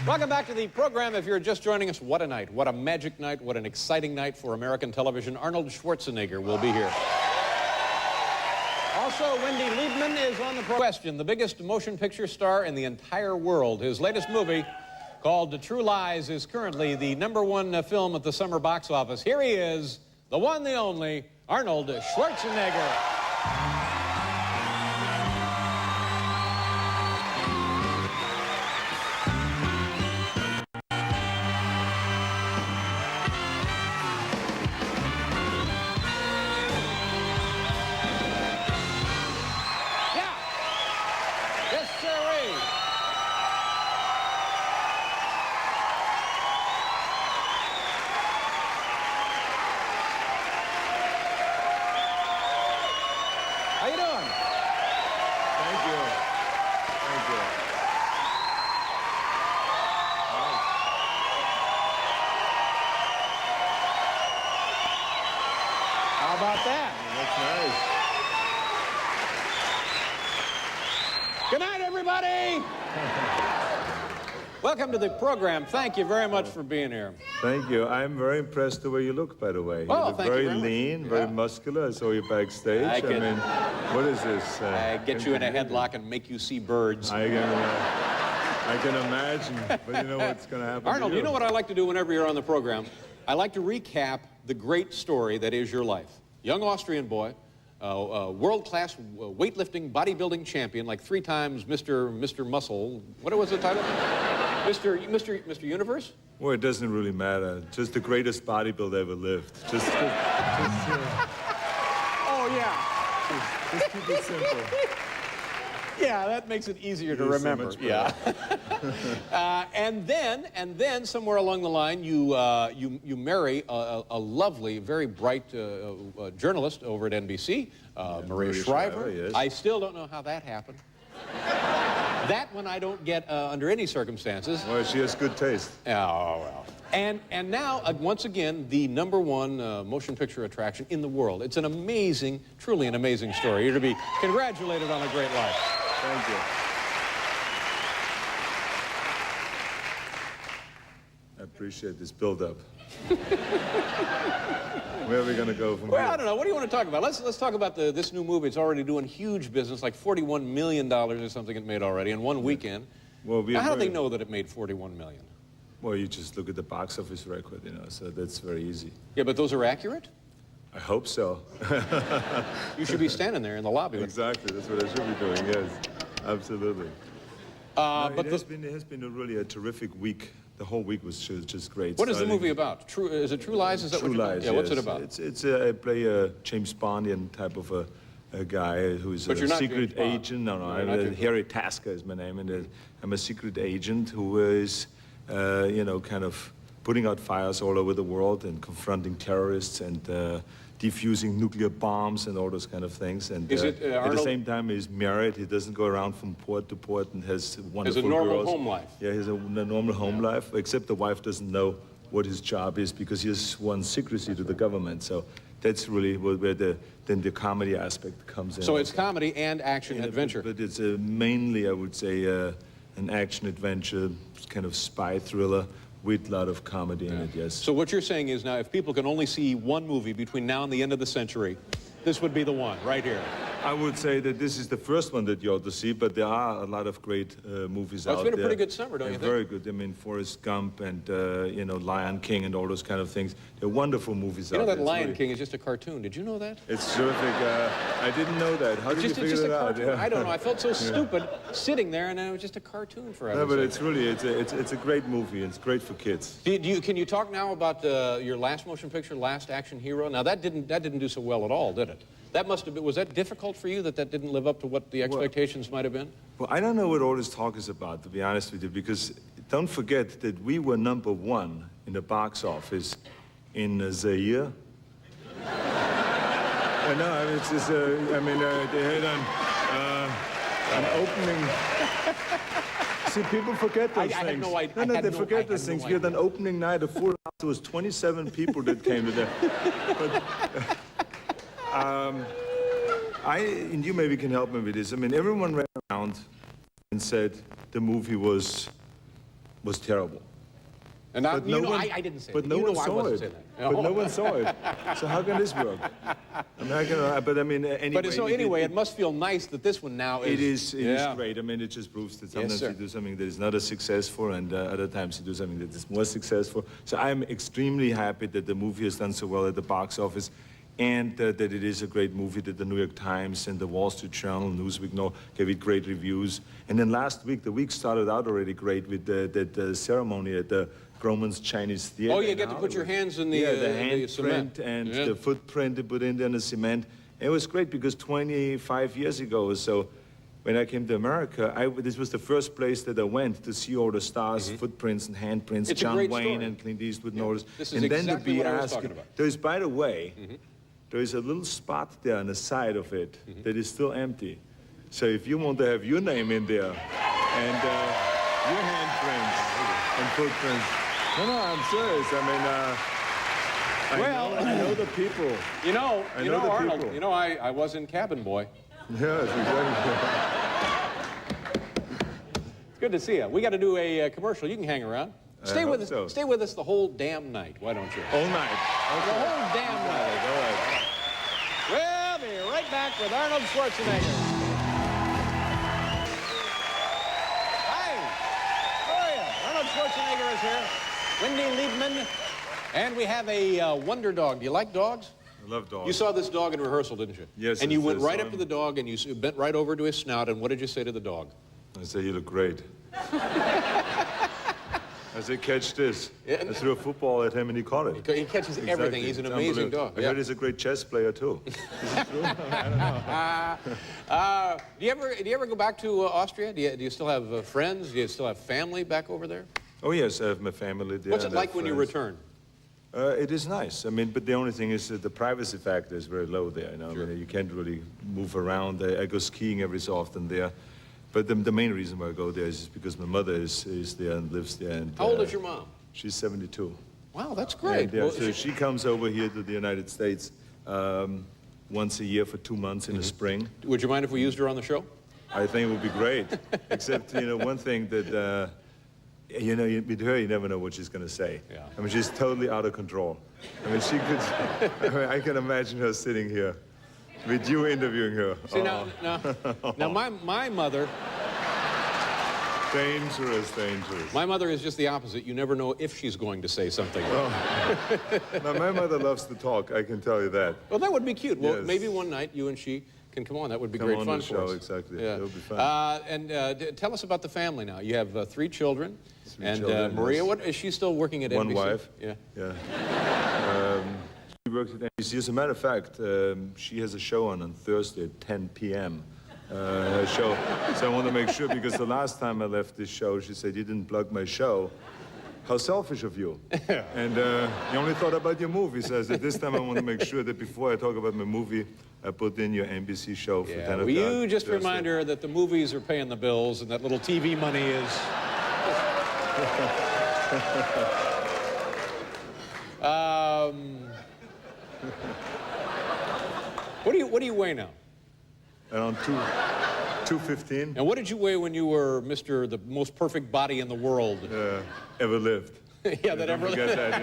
Welcome back to the program. If you're just joining us, what a night. What a magic night. What an exciting night for American television. Arnold Schwarzenegger will be here. Also, Wendy Liebman is on the question. The biggest motion picture star in the entire world. His latest movie, called True Lies, is currently the #1 film at the summer box office. Here he is, the one, the only, Arnold Schwarzenegger. How you doing? Thank you. Thank you. How about that? That's nice. Good night, everybody. Welcome to the program. Thank you very much for being here. Thank you. I'm very impressed the way you look, by the way. You Oh, look thank you very very much. lean, very muscular. I saw you backstage. I mean, what is this? I get you in a headlock and make you see birds. I can imagine, but you know what's going to happen. Arnold, you know what I like to do whenever you're on the program? I like to recap the great story that is your life. Young Austrian boy, world-class weightlifting, bodybuilding champion, like 3 times Mr. Muscle. What was the title? Mr. Universe? Well, it doesn't really matter. Just the greatest bodybuilder ever lived. Oh, yeah. Just keep it simple. Yeah, that makes it easier to remember. So much Yeah. and then somewhere along the line, you marry a lovely, very bright journalist over at NBC, Maria Shriver. Yes. I still don't know how that happened. That one I don't get under any circumstances. Well, she has good taste. Oh, well. And now, once again, the #1 motion picture attraction in the world. It's an amazing, truly an amazing story. You're to be congratulated on a great life. Thank you. I appreciate this build-up. Where are we going to go from here? Well, I don't know. What do you want to talk about? Let's talk about this new movie. It's already doing huge business, like $41 million or something it made already in one weekend. Well, how do they know that it made $41 million? Well, you just look at the box office record, you know, so that's very easy. Yeah, but those are accurate? I hope so. You should be standing there in the lobby. Exactly, that's what I should be doing, yes. Absolutely. It has been really a terrific week. The whole week was just great. What is the movie about? Is it True Lies? Is that True Lies, yeah, yes. what's it about? I play a James Bondian type of a guy who's a secret agent. No, Harry Tasker is my name, and I'm a secret agent who is, you know, kind of putting out fires all over the world and confronting terrorists and defusing nuclear bombs and all those kind of things. And at the same time, he's married. He doesn't go around from port to port and has wonderful girls. Has a normal home life. Yeah, he has a normal home life, except the wife doesn't know what his job is because he has sworn secrecy to the government. So that's really where then the comedy aspect comes in. So it's comedy and action adventure. But it's mainly, I would say, an action adventure, kind of spy thriller, with a lot of comedy in it, yes. So what you're saying is now, if people can only see one movie between now and the end of the century, this would be the one, right here. I would say that this is the first one that you ought to see, but there are a lot of great movies out there. It's been a pretty good summer, don't you think? Very good. I mean, Forrest Gump and, you know, Lion King and all those kind of things. They're wonderful movies out there. You know that Lion King is just a cartoon. Did you know that? It's terrific. I didn't know that. How did you figure that out? Yeah. I don't know. I felt so stupid sitting there, and it was just a cartoon for everything. No, but it's really, it's a great movie. It's great for kids. Can you talk now about your last motion picture, Last Action Hero? Now, that didn't do so well at all, did it? That must have been, was that difficult for you, that didn't live up to what the expectations might have been? Well, I don't know what all this talk is about, to be honest with you, because don't forget that we were #1 in the box office in Zaire. I know, I mean, it's just, they had an opening. See, people forget those things. I had no idea. No, they forget those things. We had an opening night, a full house. There was 27 people that came to that. But, and you maybe can help me with this. I mean, everyone ran around and said the movie was was terrible. And not, you know, I didn't say but that. No you one know saw I wasn't it. saying that. But no one saw it. So how can this work? But I mean, anyway. But so anyway, it must feel nice that this one now is. It is great. I mean, it just proves that sometimes you do something that is not as successful, and other times you do something that is more successful. So I'm extremely happy that the movie has done so well at the box office, and that it is a great movie that the New York Times and the Wall Street Journal, Newsweek, gave it great reviews. And then last week, the week started out already great with the ceremony at the Grauman's Chinese Theater. Oh, you get to put your hands in the handprint and the footprint they put in there in the cement. It was great because 25 years ago or so, when I came to America, this was the first place that I went to see all the stars' footprints and handprints. It's John a great Wayne story. and Clint Eastwood and all this. This is and then exactly to be what I was asked, talking about. there's, by the way, there is a little spot there on the side of it that is still empty. So if you want to have your name in there and your handprints and footprints, no, I'm serious. I mean, I know the people. You know, Arnold, people. you know, I was in Cabin Boy. Yes, exactly. It's good to see you. We got to do a commercial. You can hang around. Stay with us. So. Stay with us the whole damn night. Why don't you? All night. Okay. The whole damn night. All right. We'll be right back with Arnold Schwarzenegger. Hi. How are you? Arnold Schwarzenegger is here. Wendy Liebman. And we have a wonder dog. Do you like dogs? I love dogs. You saw this dog in rehearsal, didn't you? Yes. And you went right up to the dog and you bent right over to his snout. And what did you say to the dog? I said, you look great. I said, catch this. Yeah. I threw a football at him and he caught it. He catches everything. He's an It's amazing unbelievable. dog. I heard he's a great chess player, too. Is it true? I don't know. Do you ever go back to Austria? Do you still have friends? Do you still have family back over there? Oh, yes, I have my family there. What's it and I like have when you friends. return? It is nice. I mean, but the only thing is that the privacy factor is very low there. You know, Sure. I mean, you can't really move around. I go skiing every so often there. But the main reason why I go there is because my mother is there and lives there. And, How old is your mom? She's 72. Wow, that's great. And, Well, so she comes over here to the United States once a year for 2 months in the spring. would you mind if we used her on the show? I think it would be great. Except, one thing that, with her, you never know what she's going to say. Yeah. I mean, she's totally out of control. I mean, she could, I can imagine her sitting here with you interviewing her. See, now my mother... Dangerous. My mother is just the opposite. You never know if she's going to say something. Now, my mother loves to talk, I can tell you that. Well, that would be cute. Well, Yes. maybe one night you and she can come on. That would be Come great on fun the for show, us. exactly. Yeah. That would be fun. Tell us about the family now. You have 3 children. Three children, Maria, yes. what is she still working at One NBC? wife. Yeah. She works at NBC. As a matter of fact, she has a show on Thursday at 10 p.m. Her show. So I want to make sure, because the last time I left this show, she said, you didn't plug my show. How selfish of you. And you only thought about your movie. So I said, this time I want to make sure that before I talk about my movie, I put in your NBC show for 10 o'clock. Will you just Thursday. remind her that the movies are paying the bills and that little TV money is... What do you weigh now? Around 215. And what did you weigh when you were Mr. the most perfect body in the world? Ever lived. Yeah, that Don't ever forget that,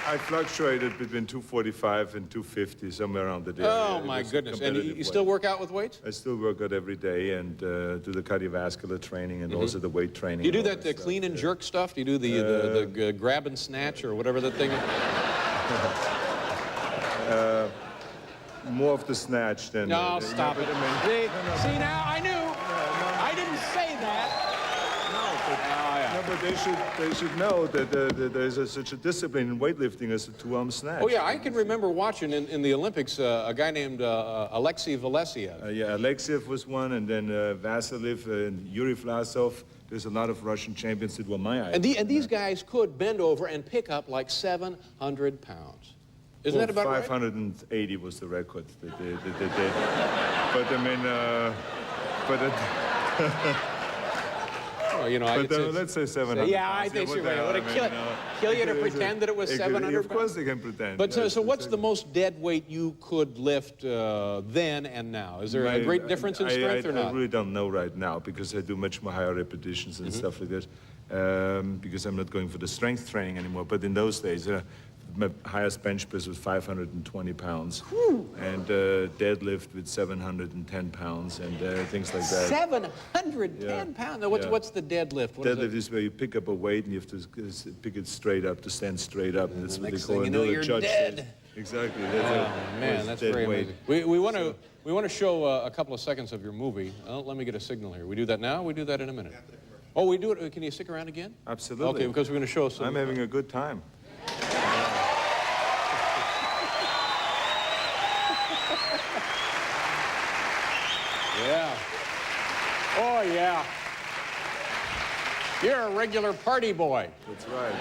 I fluctuated between 245 and 250, somewhere around the day. Oh, my goodness. And you still work out with weights? I still work out every day and do the cardiovascular training and also the weight training. Do you do and all that stuff, clean and yeah. jerk stuff? Do you do the grab and snatch or whatever that thing is? More of the snatch than... No, stop it. See, now, I knew. I didn't say that. No, but they should know that there's such a discipline in weightlifting as a 2-arm snatch. Oh, yeah, I can remember watching in the Olympics a guy named Alexei Valesia. Yeah, Alexiev was one, and then Vasiliev and Yuri Vlasov. There's a lot of Russian champions that were my eyes. And these guys could bend over and pick up like 700 pounds. Isn't that about right? 580 was the record that they did. But I mean, You know, let's say 700 Yeah, pounds. I think Yeah, you're right. Would it kill you to pretend that it was 700 Of course they can pretend. But so what's the most dead weight you could lift then and now? Is there a great difference in strength or not? I really don't know right now because I do much more higher repetitions and stuff like that. Because I'm not going for the strength training anymore. But in those days, my highest bench press was 520 pounds. Whew. And deadlift with 710 pounds and things like that. 710 pounds? Now, what's the deadlift? Deadlift is where you pick up a weight and you have to pick it straight up, to stand straight up. And that's what they call it. You know, you're dead. Exactly. That's very amazing. We want to show a couple of seconds of your movie. Let me get a signal here. We do that now? We do that in a minute. Oh, we do it. Can you stick around again? Absolutely. Okay, because we're going to show some. I'm having a good time. Yeah. Oh, yeah. You're a regular party boy. That's right.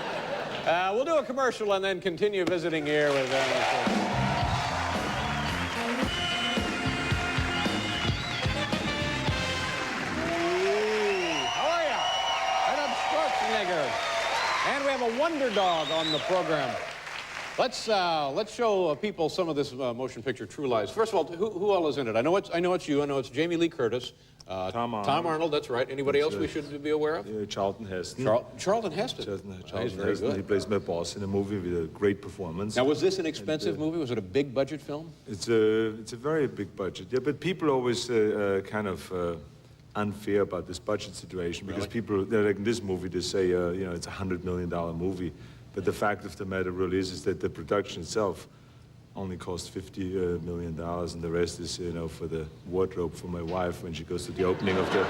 We'll do a commercial and then continue visiting here with Arnold How are you? Arnold Schwarzenegger. And we have a wonder dog on the program. Let's show people some of this motion picture, True Lies. First of all, who all is in it? I know it's you. I know it's Jamie Lee Curtis. Tom Arnold, that's right. Anybody else we should be aware of? Charlton Heston. Charlton Heston. Charlton very Heston. Good. He plays my boss in a movie with a great performance. Now, was this an expensive movie? Was it a big budget film? It's a very big budget. Yeah, but people always kind of unfair about this budget situation because people, like in this movie, they say, you know, it's a $100 million movie. But the fact of the matter really is that the production itself only cost $50 million, and the rest is, you know, for the wardrobe for my wife when she goes to the opening of the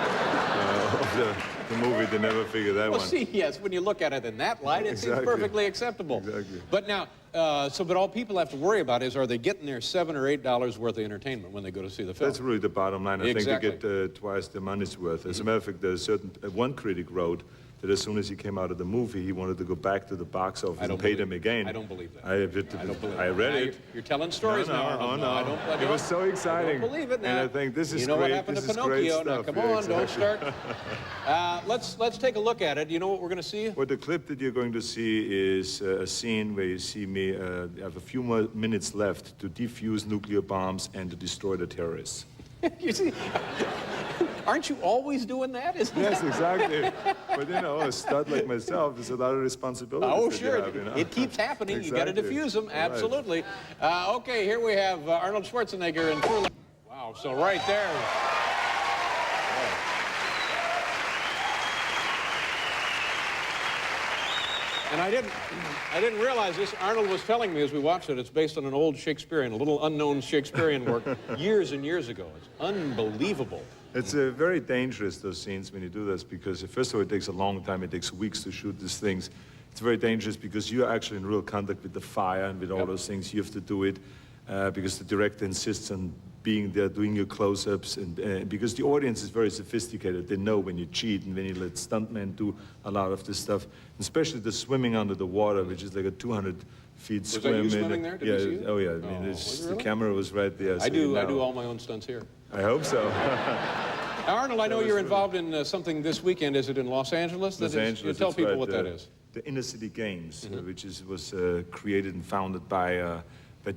movie. They never figure that one. Well, see, yes, when you look at it in that light, it seems perfectly acceptable. Exactly. But now, but all people have to worry about is, are they getting their $7 or $8 worth of entertainment when they go to see the film? That's really the bottom line. I think they get twice the money's worth. As a matter of fact, there's one critic wrote that as soon as he came out of the movie, he wanted to go back to the box office and pay them again. I don't believe that. I read it. You're telling stories now. No. It was so exciting. I don't believe it now. And I think this is great. You know great. what happened this to Pinocchio? Now, come on, exactly. don't start. Let's take a look at it. You know what we're going to see? Well, the clip that you're going to see is a scene where you see me have a few more minutes left to defuse nuclear bombs and to destroy the terrorists. You see, aren't you always doing that? Yes, exactly. But, you know, a stud like myself, there's a lot of responsibility. Oh, sure. You know? It keeps happening. Exactly. You got to diffuse them. Absolutely. Right. Okay, here we have Arnold Schwarzenegger in True Lies. Wow, so right there. And I didn't realize this. Arnold was telling me as we watched it, it's based on an old Shakespearean, a little unknown Shakespearean work years and years ago. It's unbelievable. It's very dangerous, those scenes, when you do this, because first of all, it takes a long time. It takes weeks to shoot these things. It's very dangerous because you're actually in real contact with the fire and with all those things. You have to do it because the director insists on being there, doing your close-ups, and because the audience is very sophisticated. They know when you cheat and when you let stuntmen do a lot of this stuff, especially the swimming under the water, which is like a 200-feet swim. Was that you swimming there? Did you see it? Oh yeah. I mean, really? The camera was right there. So I do all my own stunts here. I hope so. Now, Arnold, I know you're involved in something this weekend. Is it in Los Angeles? Los Angeles. You tell people what that is. The Inner City Games, which was created and founded by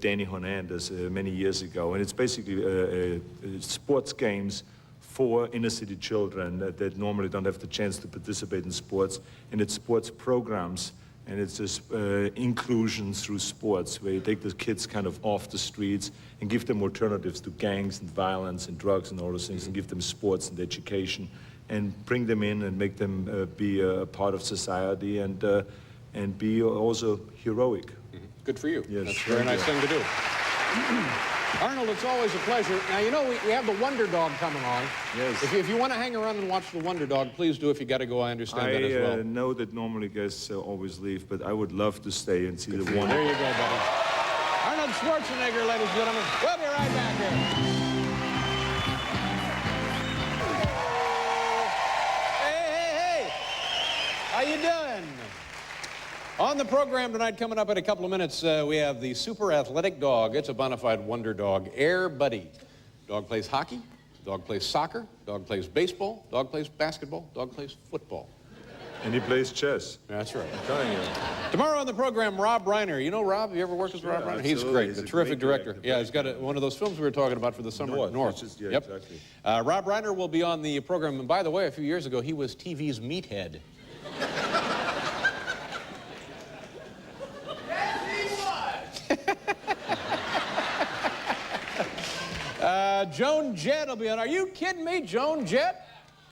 Danny Hernandez many years ago. And it's basically sports games for inner city children that normally don't have the chance to participate in sports. And it's sports programs, and it's just inclusion through sports, where you take the kids kind of off the streets and give them alternatives to gangs and violence and drugs and all those things, and give them sports and education, and bring them in and make them be a part of society and be also heroic. Good for you. Yes, that's a very nice thing to do. Arnold, it's always a pleasure. Now, you know, we have the Wonder Dog coming on. Yes. If you want to hang around and watch the Wonder Dog, please do. If you got to go, I understand that as well. I know that normally guests always leave, but I would love to stay and see the Wonder. There you go, buddy. Arnold Schwarzenegger, ladies and gentlemen. We'll be right back here. Hey. How you doing? On the program tonight, coming up in a couple of minutes, we have the super athletic dog. It's a bona fide wonder dog, Air Buddy. Dog plays hockey, Dog plays soccer. Dog plays baseball. Dog plays basketball. Dog plays football. And he plays chess. That's right. I'm telling you. Tomorrow on the program, Rob Reiner. You know Rob? Have you ever worked with Rob Reiner? He's great. He's a terrific director. Yeah, he's got one of those films we were talking about for the summer. North. Yeah, yep. Exactly. Rob Reiner will be on the program. And by the way, a few years ago, he was TV's meathead. Joan Jett will be on. Are you kidding me, Joan Jett?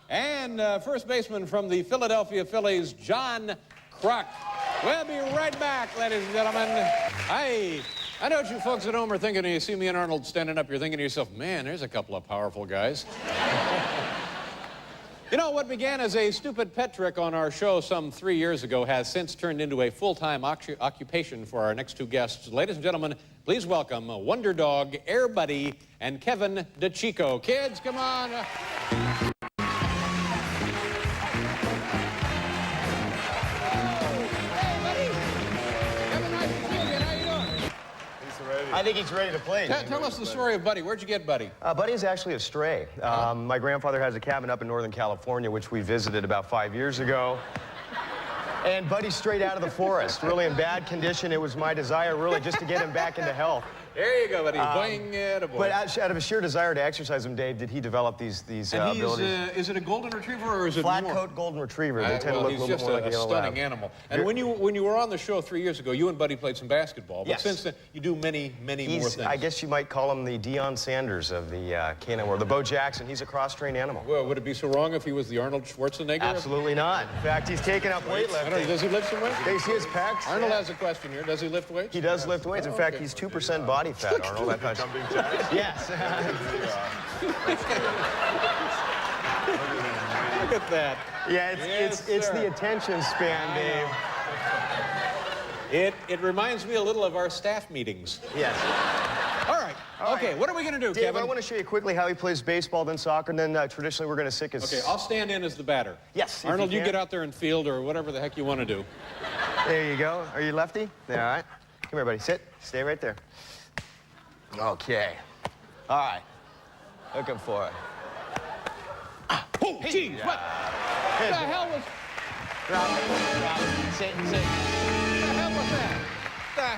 And first baseman from the Philadelphia Phillies, John Kruk. We'll be right back, ladies and gentlemen. I know what you folks at home are thinking when you see me and Arnold standing up. You're thinking to yourself, man, there's a couple of powerful guys. You know, what began as a stupid pet trick on our show some 3 years ago has since turned into a full-time occupation for our next two guests. Ladies and gentlemen, please welcome Wonder Dog, Air Buddy, and Kevin DeChico. Kids, come on. I think he's ready to play. Tell us the story of Buddy. Where'd you get Buddy? Buddy is actually a stray. My grandfather has a cabin up in Northern California, which we visited about 5 years ago. And Buddy's straight out of the forest, really in bad condition. It was my desire, really, just to get him back into health. There you go, Buddy. Boing, attaboy. But out of a sheer desire to exercise him, Dave, did he develop these abilities? Is it a golden retriever or is it Flat more? coat golden retriever. They tend to look a little bit more like a yellow stunning lab. animal. And when you were on the show 3 years ago, you and Buddy played some basketball. But Yes. since then, you do many more things. I guess you might call him the Deion Sanders of the canine world. The Bo Jackson. He's a cross-trained animal. Well, would it be so wrong if he was the Arnold Schwarzenegger? Absolutely not. In fact, he's taken up weightlifting. Does he lift some weights? They see his pecs. Arnold has a question here. Does he lift weights? He does lift weights. In fact, he's 2% body fat, Arnold. Yes. Look at that. Yeah, it's the attention span, Dave. It reminds me a little of our staff meetings. Yes. All right. Okay, what are we going to do, Dave, Kevin? I want to show you quickly how he plays baseball, then soccer, and then traditionally we're going to sick his... Okay, I'll stand in as the batter. Yes, if Arnold, you you can. get out there and field or whatever the heck you want to do. There you go. Are you lefty? All right. Come here, buddy. Sit. Stay right there. Okay. All right. Looking for it. Oh, geez, what the hell was... Drop it. Sit. What the hell was that?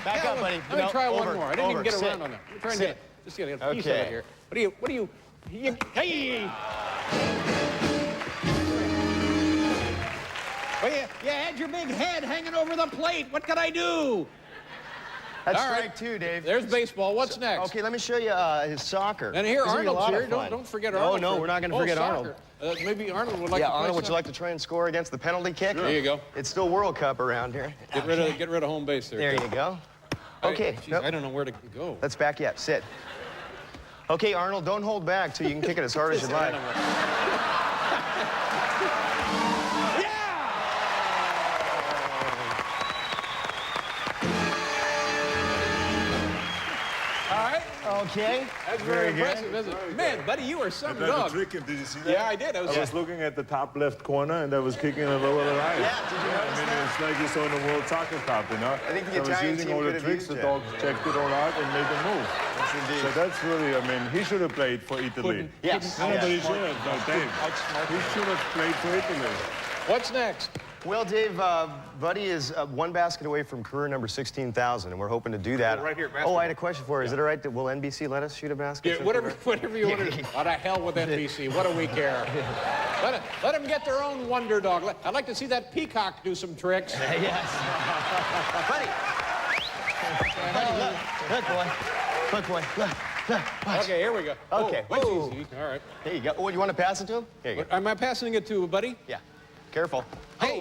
Back up, buddy. Let me try one over, more. I didn't even get sit. around on that. Let me try and Sit. just get a piece of Okay. it here. What do you... Hey! Well, you had your big head hanging over the plate. What could I do? That's All strike right. two, Dave. There's baseball. What's next? Okay, let me show you his soccer. And here, This is gonna be a Arnold's lot here. of fun. Don't forget Arnold. No, we're not going to forget soccer. Arnold. Maybe Arnold would like to play Arnold, would you some? like to try and score against the penalty kick? There you go. It's still World Cup around here. Get rid of home base there. There you go. Okay. Geez, nope. I don't know where to go. Let's back you up. Sit. Okay, Arnold, don't hold back till you can kick it as hard as you like. Okay. That's very impressive, isn't it? Man, buddy, you are some dog. Trick him. Did you see that? Yeah, I did. I was looking at the top left corner, and I was kicking it over the line. Yeah, did you notice that? It's like you saw in the World Soccer Cup, you know? I think the I was Italian using team all could the have tricks, used the it. dog checked it all out and made the move. Yes, indeed. So that's really, I mean, he should have played for Italy. Yes. No, but he yes. should have. No, Dave. He should have played for Italy. What's next? Well, Dave, Buddy is one basket away from career number 16,000, and we're hoping to do that. Right here, Oh, basketball. I had a question for you. Is it all right that will NBC let us shoot a basket? Yeah, whatever you want to do. What the hell with NBC? What do we care? Let them get their own Wonder Dog. I'd like to see that peacock do some tricks. Yes. Buddy. Buddy, look, boy. Look, watch. Okay, here we go. Okay. Oh, that's Whoa. easy. All right. There you go. Oh, you want to pass it to him? Here you go. Am I passing it to Buddy? Yeah. Careful. Hey.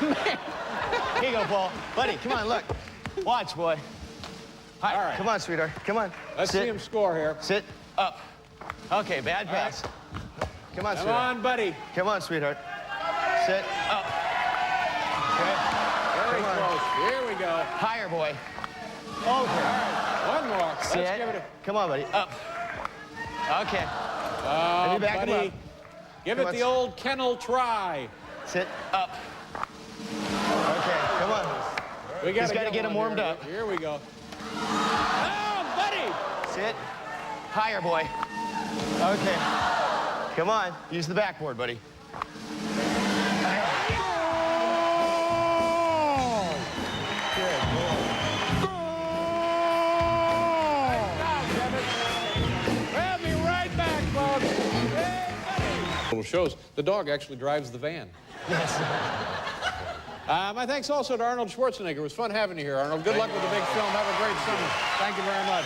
Here you go, Paul. Buddy, come on, look. Watch, boy. Hi. All right. Come on, sweetheart. Come on. Let's Sit. see him score here. Sit. Up. Okay, bad pass. Come on, Come sweetheart. on, Buddy. Come on, sweetheart. Sit. Up. Okay. Very Come on. close. Here we go. Higher, boy. Okay. All right. One more. Let's Sit. give it Come on, buddy. Up. Okay. a... Let me back him Buddy. up. Give Come it on. the old kennel try. Sit. Up. Okay, come on. We He's gotta get one him warmed here. up. Here we go. Oh, Buddy. Sit. Higher, boy. Okay. Come on, use the backboard, buddy. Little shows. The dog actually drives the van. Yes. My thanks also to Arnold Schwarzenegger. It was fun having you here, Arnold. Good luck with the big film. Have a great summer. Thank you very much.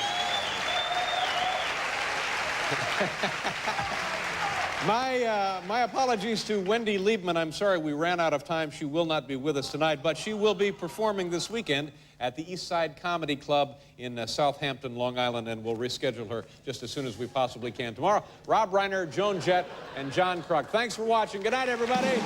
My apologies to Wendy Liebman. I'm sorry we ran out of time. She will not be with us tonight, but she will be performing this weekend at the East Side Comedy Club in Southampton, Long Island, and we'll reschedule her just as soon as we possibly can tomorrow. Rob Reiner, Joan Jett, and John Kruk. Thanks for watching. Good night, everybody.